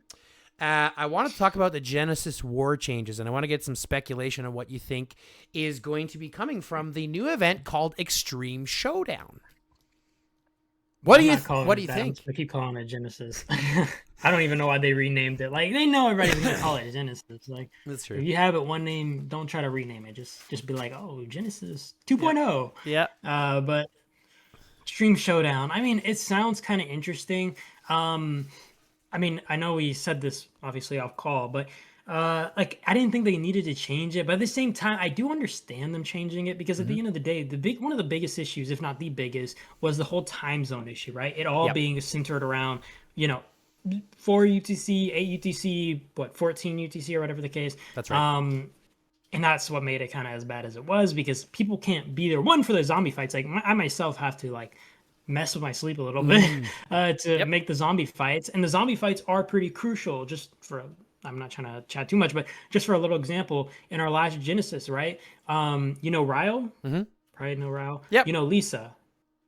I wanted to talk about the Genesis war changes, and I want to get some speculation on what you think is going to be coming from the new event called Extremem Showdown. What do you think? I keep calling it Genesis. I don't even know why they renamed it. Like, they know everybody's gonna call it Genesis. Like, that's true. If you have it one name, don't try to rename it. Just be like, oh, Genesis 2.0. Yeah. But Extremem Showdown. I mean, it sounds kind of interesting. I mean, I know we said this obviously off call, but I didn't think they needed to change it, but at the same time, I do understand them changing it because at the end of the day, one of the biggest issues, if not the biggest, was the whole time zone issue, right? It all being centered around, 4 UTC, 8 UTC, 14 UTC or whatever the case. That's right. And that's what made it kind of as bad as it was because people can't be there. One, for the zombie fights, like I myself have to mess with my sleep a little bit to make the zombie fights, and the zombie fights are pretty crucial. I'm not trying to chat too much, but just for a little example, in our last Genesis, right? Ryle? Mm-hmm. Probably know Ryle. Yep. Lisa.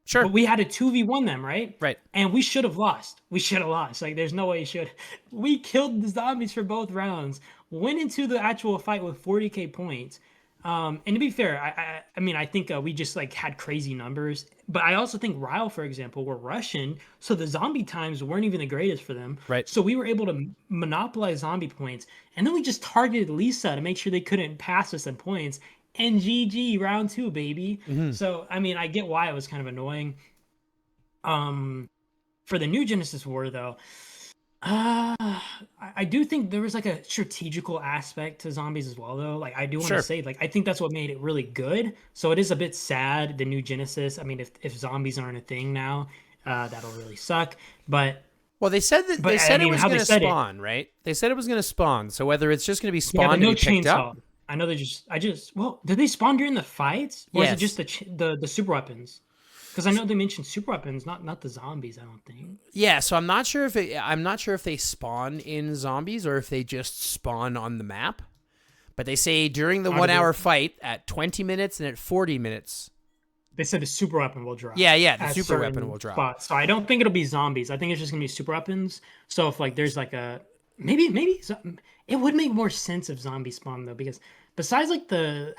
Sure. But we had to 2v1 them, right? Right. And we should have lost. Like, there's no way you should. We killed the zombies for both rounds. Went into the actual fight with 40k points. And to be fair, I mean, I think we just had crazy numbers, but I also think Ryle, for example, were Russian, so the zombie times weren't even the greatest for them. Right. So we were able to monopolize zombie points, and then we just targeted Lisa to make sure they couldn't pass us in points. And GG, round 2, baby. Mm-hmm. So I mean, I get why it was kind of annoying. For the new Genesis War, though. I do think there was a strategical aspect to zombies as well, though. I do want to say, I think that's what made it really good. So it is a bit sad, the new Genesis. I mean, if zombies aren't a thing now, that'll really suck. But they said that it was going to spawn, right? They said it was going to spawn. So whether it's just going to be spawned and picked up. I know did they spawn during the fights, or is it just the super weapons? Because I know they mentioned super weapons, not the zombies. I don't think. Yeah, so I'm not sure if they spawn in zombies or if they just spawn on the map. But they say during the 1 hour fight at 20 minutes and at 40 minutes. They said the super weapon will drop. Yeah, the super weapon will drop. Spots. So I don't think it'll be zombies. I think it's just gonna be super weapons. So if there's maybe it would make more sense if zombies spawn though, because besides I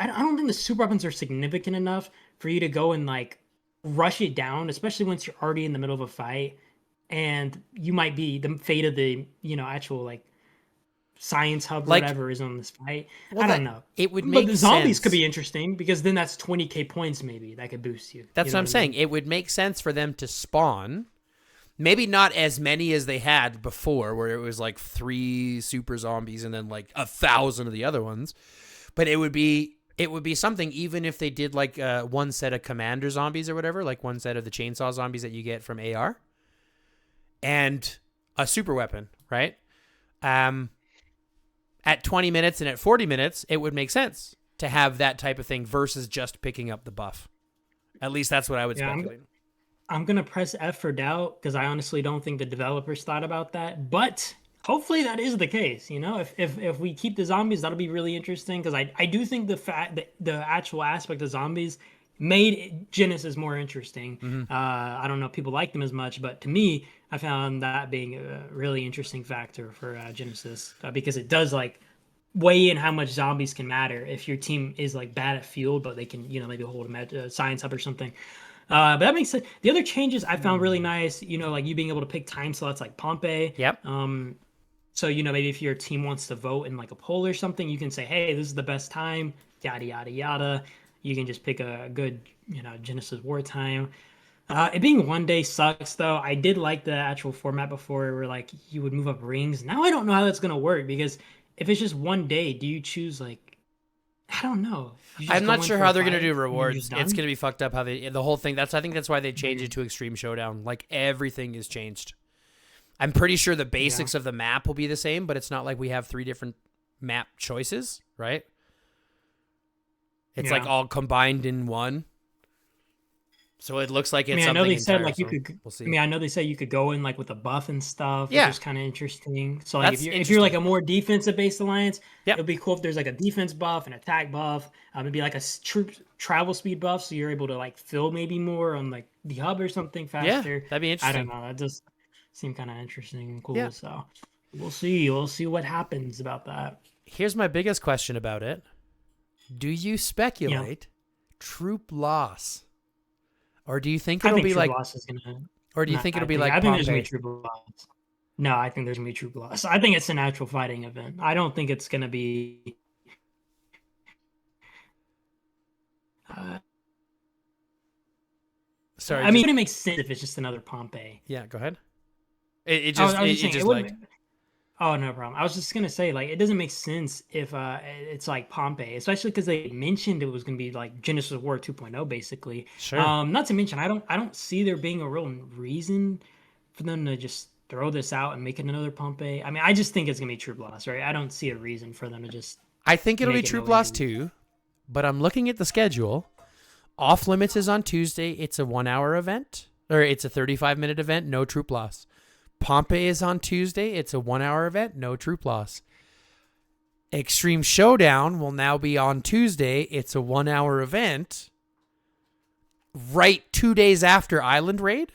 don't think the super weapons are significant enough for you to go and rush it down, especially once you're already in the middle of a fight and you might be the fate of the actual science hub or whatever is on this fight. I don't know. It would make sense. But the zombies could be interesting because then that's 20k points maybe that could boost you. That's what I'm saying. It would make sense for them to spawn, maybe not as many as they had before where it was 3 super zombies and then 1,000 of the other ones, but it would be something even if they did one set of commander zombies or whatever, one set of the chainsaw zombies that you get from AR and a super weapon, right? At 20 minutes and at 40 minutes, it would make sense to have that type of thing versus just picking up the buff. At least that's what I would speculate. I'm going to press F for doubt because I honestly don't think the developers thought about that, but Hopefully that is the case. If we keep the zombies, that'll be really interesting because I do think the fact that the actual aspect of zombies made Genesis more interesting. Mm-hmm. I don't know if people like them as much, but to me, I found that being a really interesting factor for Genesis because it does like weigh in how much zombies can matter if your team is like bad at field, but they can maybe hold a science hub or something. But that makes sense. The other changes I found really nice, like you being able to pick time slots like Pompey. Yep. So, maybe if your team wants to vote in like a poll or something, you can say, hey, this is the best time, yada, yada, yada. You can just pick a good, Genesis War time. It being one day sucks, though. I did like the actual format before where like you would move up rings. Now I don't know how that's going to work because if it's just one day, do you choose like, I don't know. I'm not sure how they're going to do rewards. It's going to be fucked up how the whole thing. I think that's why they changed it to Extreme Showdown. Like everything is changed. I'm pretty sure the basics of the map will be the same, but it's not like we have 3 different map choices, right? It's like all combined in one. So it looks like it's something. I know they said like you could. We'll see. I know they say you could go in like with a buff and stuff. Yeah, which is kind of interesting. So like if you're like a more defensive based alliance, it'd be cool if there's like a defense buff, an attack buff, maybe like a troop travel speed buff, so you're able to like fill maybe more on like the hub or something faster. Yeah, that'd be interesting. I don't know. That just seemed kind of interesting and cool. Yeah. So we'll see. We'll see what happens about that. Here's my biggest question about it: do you speculate troop loss? Or do you think it'll be like? Or do you think it'll be like? I think there's gonna be troop loss. No, I think there's gonna be troop loss. I think it's an actual fighting event. I don't think it's gonna be. Sorry. I mean, it makes sense if it's just another Pompey. Yeah, go ahead. It just like. Oh, no problem. I was just gonna say, like, it doesn't make sense if it's like Pompey, especially because they mentioned it was gonna be like Genesis War 2.0, basically. Sure. Not to mention, I don't see there being a real reason for them to just throw this out and make it another Pompey. I mean, I just think it's gonna be troop loss, right? I don't see a reason for them to just. I think it'll be troop loss too, but I'm looking at the schedule. Off Limits is on Tuesday. It's a 1-hour event, or it's a 35-minute event. No troop loss. Pompey is on Tuesday. It's a 1-hour event. No troop loss. Extreme Showdown will now be on Tuesday. It's a 1-hour event. Right 2 days after Island Raid.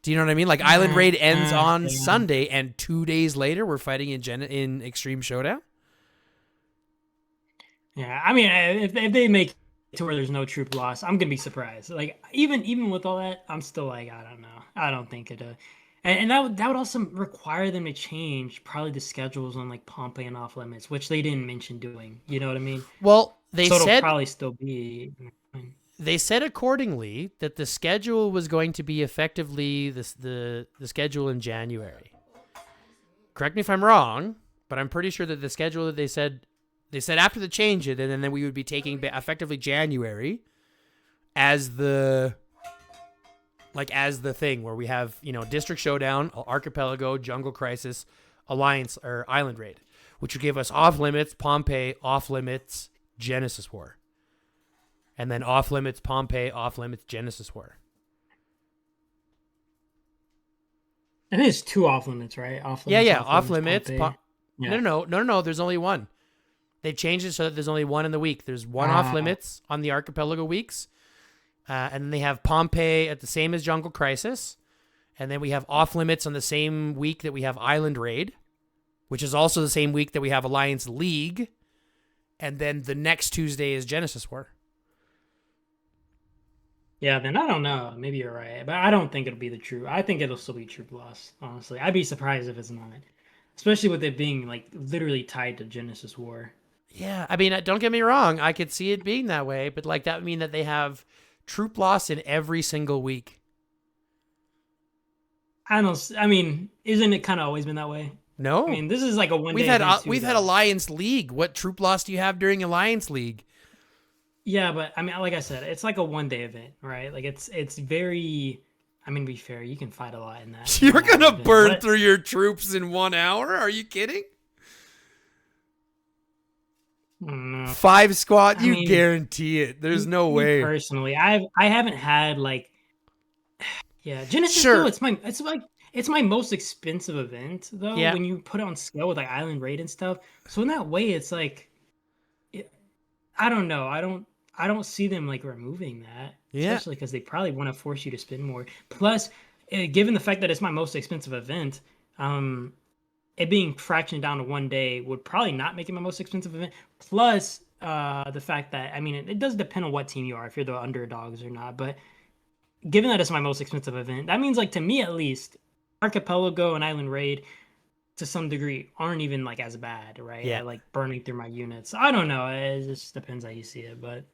Do you know what I mean? Like Island Raid ends on Sunday, and 2 days later we're fighting in Extreme Showdown. Yeah, I mean, if they make to where there's no troop loss, I'm gonna be surprised. Like even with all that, I'm still like, I don't know. I don't think it. And that would also require them to change probably the schedules on like Pompey and Off Limits, which they didn't mention doing. You know what I mean? Well, it'll probably still be. They said accordingly that the schedule was going to be effectively the schedule in January. Correct me if I'm wrong, but I'm pretty sure that the schedule that they said after the change it, and then we would be taking effectively January as the thing where we have, District Showdown, Archipelago, Jungle Crisis, Alliance, or Island Raid, which would give us Off Limits, Pompey, Off Limits, Genesis War. And then Off Limits, Pompey, Off Limits, Genesis War. I think it's 2 Off Limits, right? Off Limits. No. There's only one. They've changed it so that there's only one in the week. There's one Off Limits on the Archipelago weeks. And then they have Pompey at the same as Jungle Crisis. And then we have Off Limits on the same week that we have Island Raid, which is also the same week that we have Alliance League. And then the next Tuesday is Genesis War. Yeah, then I don't know. Maybe you're right. But I don't think it'll be the true. I think it'll still be troop loss, honestly. I'd be surprised if it's not. Especially with it being like literally tied to Genesis War. Yeah, I mean, don't get me wrong. I could see it being that way, but like that would mean that they have troop loss in every single week. I mean, isn't it kind of always been that way? No. I mean, this is like a one-day event. We've had Alliance League. What troop loss do you have during Alliance League? Yeah, but I mean, like I said, it's like a one-day event, right? Like it's very. I mean, to be fair, you can fight a lot in that. You're gonna burn through your troops in 1 hour? Are you kidding? 5 squad, you guarantee it. There's no way. Personally, I haven't had like, yeah, Genesis. Sure. It's like It's my most expensive event though. Yeah. When you put it on scale with like Island Raid and stuff. So in that way, it's like, I don't know. I don't see them like removing that, Yeah. especially because they probably want to force you to spend more. Plus, given the fact that it's my most expensive event, it being fractioned down to 1 day would probably not make it my most expensive event. Plus, the fact that, I mean, it does depend on what team you are, if you're the underdogs or not. But given that it's my most expensive event, that means, like, to me at least, Archipelago and Island Raid to some degree aren't even like as bad, right? Yeah. Like burning through my units. I don't know. It just depends how you see it, but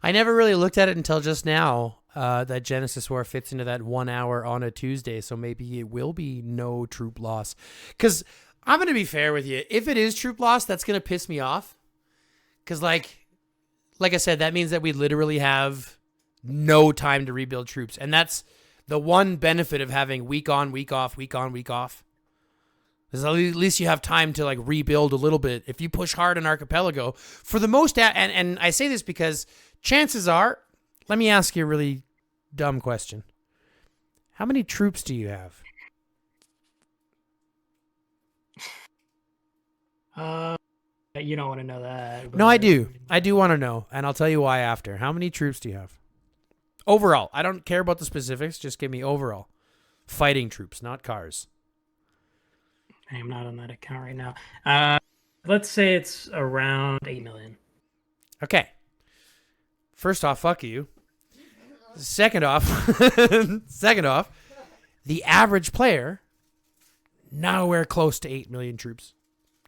I never really looked at it until just now. That Genesis War fits into that 1 hour on a Tuesday, so maybe it will be no troop loss. Because I'm gonna be fair with you. If it is troop loss, that's gonna piss me off. Because like I said, that means that we literally have no time to rebuild troops, and that's the one benefit of having week on, week off, week on, week off. Is at least you have time to like rebuild a little bit. If you push hard on Archipelago, for the most, and I say this because chances are, let me ask you a really dumb question. How many troops do you have? You don't want to know that. No, I do. I do want to know, and I'll tell you why after. How many troops do you have? Overall. I don't care about the specifics. Just give me overall. Fighting troops, not cars. I am not on that account right now. Let's say it's around 8 million. Okay. First off, fuck you. Second off, the average player, nowhere close to 8 million troops.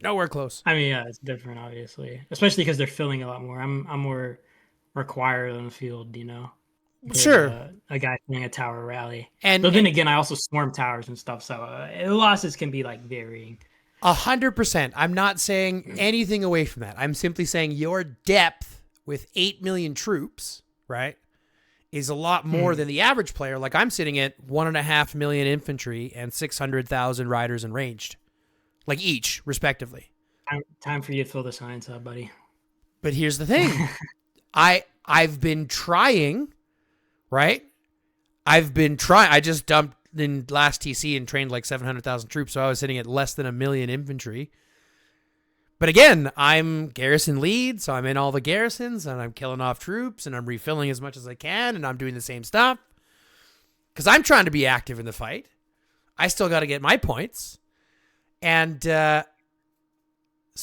Nowhere close. I mean, yeah, it's different, obviously, especially because they're filling a lot more. I'm more required on the field, you know. Sure. A guy playing a tower rally. And but then again, I also swarm towers and stuff, so the losses can be like varying. 100%. I'm not saying anything away from that. I'm simply saying your depth with 8 million troops, right, is a lot more than the average player. Like I'm sitting at 1.5 million infantry and 600,000 riders and ranged, like each respectively. Time for you to fill the science up, buddy. But here's the thing. I've been trying. Right? I've been trying. I just dumped in last TC and trained like 700,000 troops, so I was sitting at less than 1 million infantry. But again, I'm garrison lead, so I'm in all the garrisons, and I'm killing off troops, and I'm refilling as much as I can, and I'm doing the same stuff. Because I'm trying to be active in the fight. I still got to get my points. And so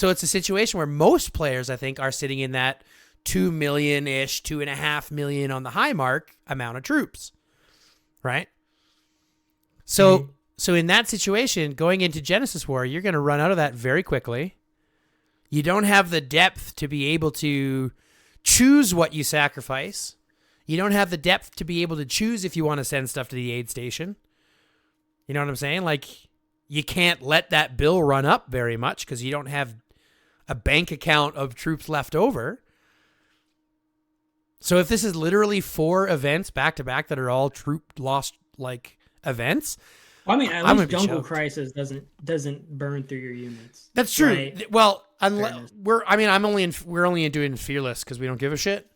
it's a situation where most players, I think, are sitting in that 2 million-ish, 2.5 million on the high mark amount of troops, right? So in that situation, going into Genesis War, you're going to run out of that very quickly. You don't have the depth to be able to choose what you sacrifice. You don't have the depth to be able to choose if you want to send stuff to the aid station. You know what I'm saying? Like, you can't let that bill run up very much because you don't have a bank account of troops left over. So if this is literally 4 events back to back that are all troop lost like events, well, I mean, at least Jungle Crisis doesn't burn through your units. That's true. Right? Well, we're only doing Fearless because we don't give a shit,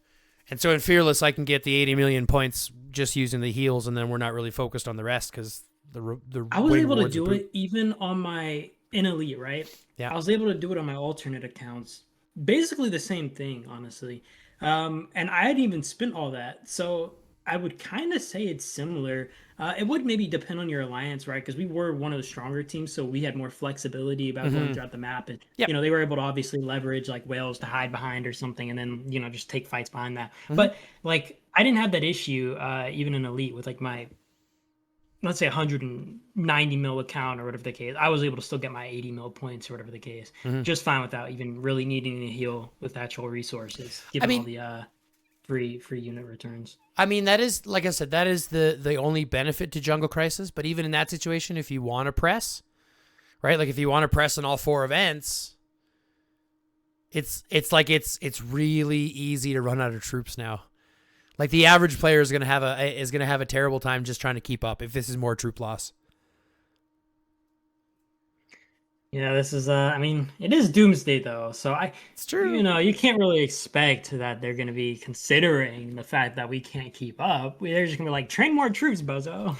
and so in Fearless I can get the 80 million points just using the heals, and then we're not really focused on the rest because the I was able to do it even on my in Elite, right? Yeah, I was able to do it on my alternate accounts. Basically the same thing, honestly. And I hadn't even spent all that. So I would kind of say it's similar. It would maybe depend on your alliance, right? Because we were one of the stronger teams, so we had more flexibility about going throughout the map. And, you know, they were able to obviously leverage like whales to hide behind or something and then, you know, just take fights behind that. But like, I didn't have that issue even in Elite with like my, let's say 190 mil account or whatever the case. I was able to still get my 80 mil points or whatever the case. Just fine without even really needing to heal with actual resources, given all the free unit returns. I mean, that is, like I said, that is the only benefit to Jungle Crisis. But even in that situation, if you want to press, right? Like if you want to press in all 4 events, it's really easy to run out of troops now. Like the average player is gonna have a terrible time just trying to keep up if this is more troop loss. Yeah, this is I mean, it is Doomsday though, so it's true. You know, you can't really expect that they're gonna be considering the fact that we can't keep up. They're just gonna be like, train more troops, bozo.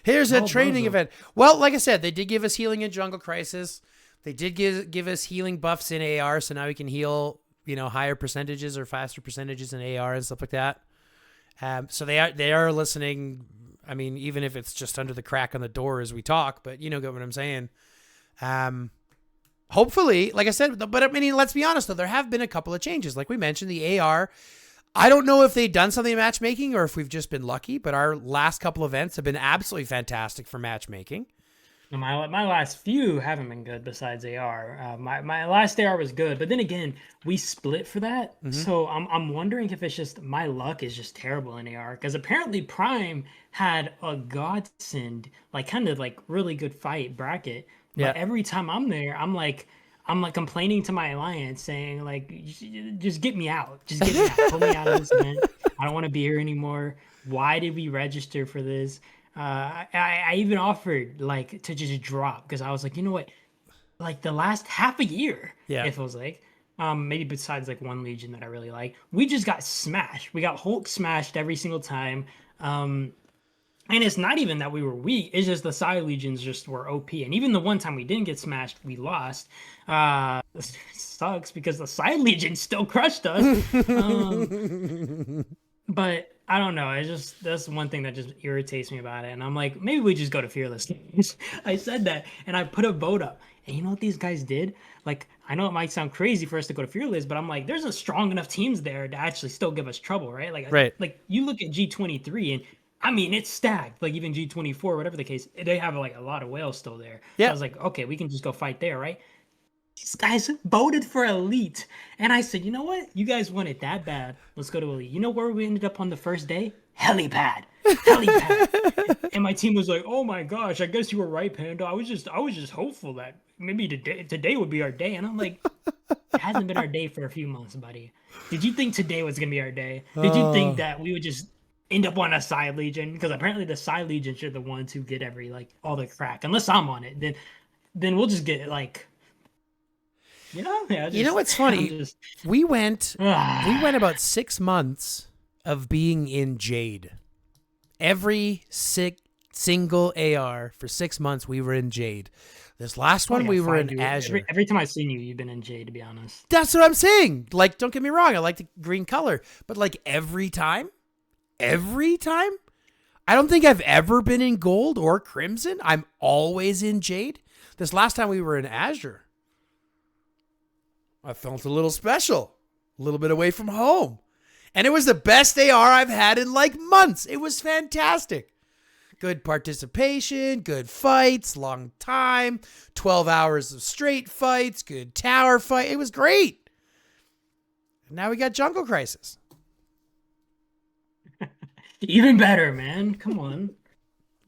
Here's a training event. Well, like I said, they did give us healing in Jungle Crisis. They did give us healing buffs in AR, so now we can heal, higher percentages or faster percentages in AR and stuff like that. So they are listening. I mean, even if it's just under the crack on the door as we talk, but get what I'm saying. Hopefully, like I said, but I mean, let's be honest though, there have been a couple of changes. Like we mentioned, the AR. I don't know if they've done something in matchmaking or if we've just been lucky, but our last couple events have been absolutely fantastic for matchmaking. My last few haven't been good besides AR. My last AR was good, but then again, we split for that. Mm-hmm. So I'm wondering if it's just my luck is just terrible in AR, because apparently Prime had a godsend, like kind of like really good fight bracket. But every time I'm there, I'm like complaining to my alliance saying like, just get me out. Just get me out. Pull me out of this event. I don't want to be here anymore. Why did we register for this? I even offered like to just drop, because I was like, you know what? Like the last half a year, it feels like, maybe besides like one Legion that I really like, we just got smashed. We got Hulk smashed every single time. And it's not even that we were weak. It's just the side legions just were OP. And even the one time we didn't get smashed, we lost. Sucks because the side legion still crushed us. But I don't know. It's just, that's one thing that just irritates me about it. And I'm like, maybe we just go to Fearless. I said that and I put a vote up. And you know what these guys did? Like, I know it might sound crazy for us to go to Fearless, but I'm like, there's a strong enough teams there to actually still give us trouble, right? Like you look at G23 and I mean, it's stacked. Like even G24, whatever the case, they have like a lot of whales still there. Yeah. So I was like, okay, we can just go fight there, right? These guys voted for Elite. And I said, you know what? You guys want it that bad. Let's go to Elite. You know where we ended up on the first day? Helipad. And my team was like, oh my gosh, I guess you were right, Panda. I was just hopeful that maybe today would be our day. And I'm like, it hasn't been our day for a few months, buddy. Did you think today was going to be our day? Did you think that we would just end up on a side legion? Because apparently the side legions are the ones who get all the crack. Unless I'm on it, then we'll just get like, you know what's funny? We went about 6 months of being in Jade. Every single AR for 6 months we were in Jade. This last one we were in Azure. Every time I've seen you, you've been in Jade, to be honest. That's what I'm saying. Like, don't get me wrong, I like the green color, but like every time, I don't think I've ever been in gold or crimson. I'm always in Jade. This last time we were in Azure, I felt a little special, a little bit away from home. And it was the best AR I've had in like months. It was fantastic. Good participation, good fights, long time, 12 hours of straight fights, good tower fight. It was great. And now we got Jungle Crisis. Even better, man. Come on.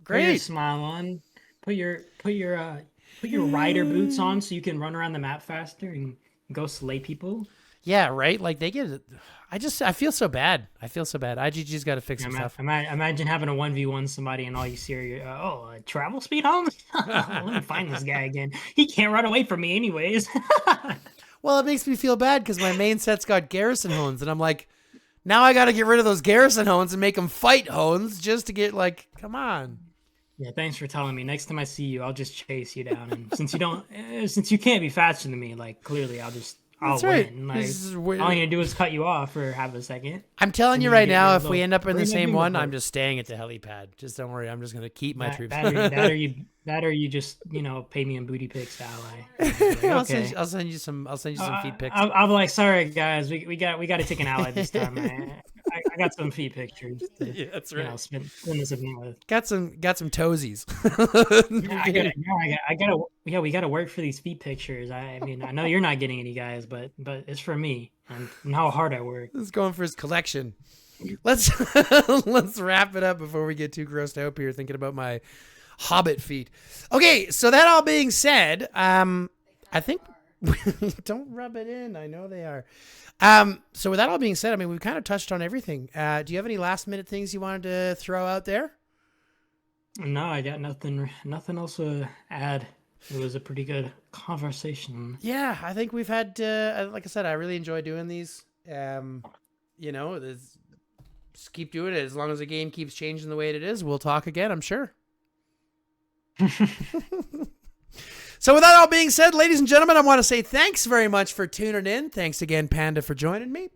Great. Put your smile on. Put your rider boots on so you can run around the map faster and go slay people. Yeah, right? Like they get it. I feel so bad. IGG's got to fix some stuff. Imagine having a 1v1 somebody and all you see are travel speed home? Let me find this guy again. He can't run away from me anyways. Well, it makes me feel bad because my main set's got garrison hones and I'm like, now I got to get rid of those garrison hones and make them fight hones just to get like, come on. Yeah, thanks for telling me. Next time I see you, I'll just chase you down. And since you can't be faster than me, like clearly I'll win. Like, all I'm gonna do is cut you off for half a second. I'm telling you right now, if we end up in the same one, I'm just staying at the helipad. Just don't worry, I'm just gonna keep my troops. That or you just pay me in booty pics to ally. Like, okay. I'll send you some feed pics. I'll be like, sorry guys, we got to take an ally this time, man. I got some feed pictures. Yeah, that's right. Spend this event with. Got some toesies. We got to work for these feed pictures. I mean, I know you're not getting any guys, but it's for me and how hard I work. He's going for his collection. Let's wrap it up before we get too grossed out here thinking about my Hobbit feet. Okay, so that all being said, I think don't rub it in. I know they are. So with that all being said, I mean, we've kind of touched on everything. Do you have any last minute things you wanted to throw out there? No, I got nothing else to add. It was a pretty good conversation. Yeah, I think we've had, like I said, I really enjoy doing these. Just keep doing it. As long as the game keeps changing the way it is, we'll talk again, I'm sure. So with that all being said, ladies and gentlemen, I want to say thanks very much for tuning in. Thanks again, Panda, for joining me.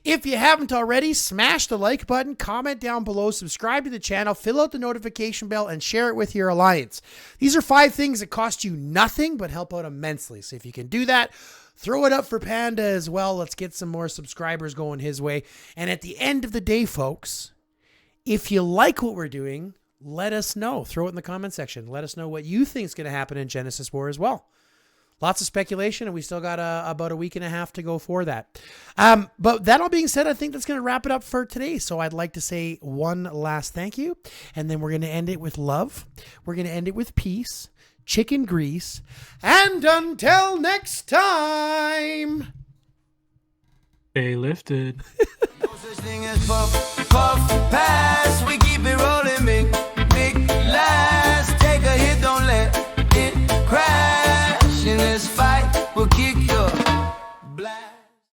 If you haven't already, smash the like button, comment down below, subscribe to the channel, fill out the notification bell, and share it with your alliance. These are 5 things that cost you nothing but help out immensely. So if you can do that, throw it up for Panda as well. Let's get some more subscribers going his way. And at the end of the day, folks, if you like what we're doing, let us know. Throw it in the comment section. Let us know what you think is going to happen in Genesis War as well. Lots of speculation, and we still got about a week and a half to go for that. But that all being said, I think that's going to wrap it up for today. So I'd like to say one last thank you, and then we're going to end it with love. We're going to end it with peace, chicken grease, and until next time, stay lifted. No such thing as puff, puff, pass. We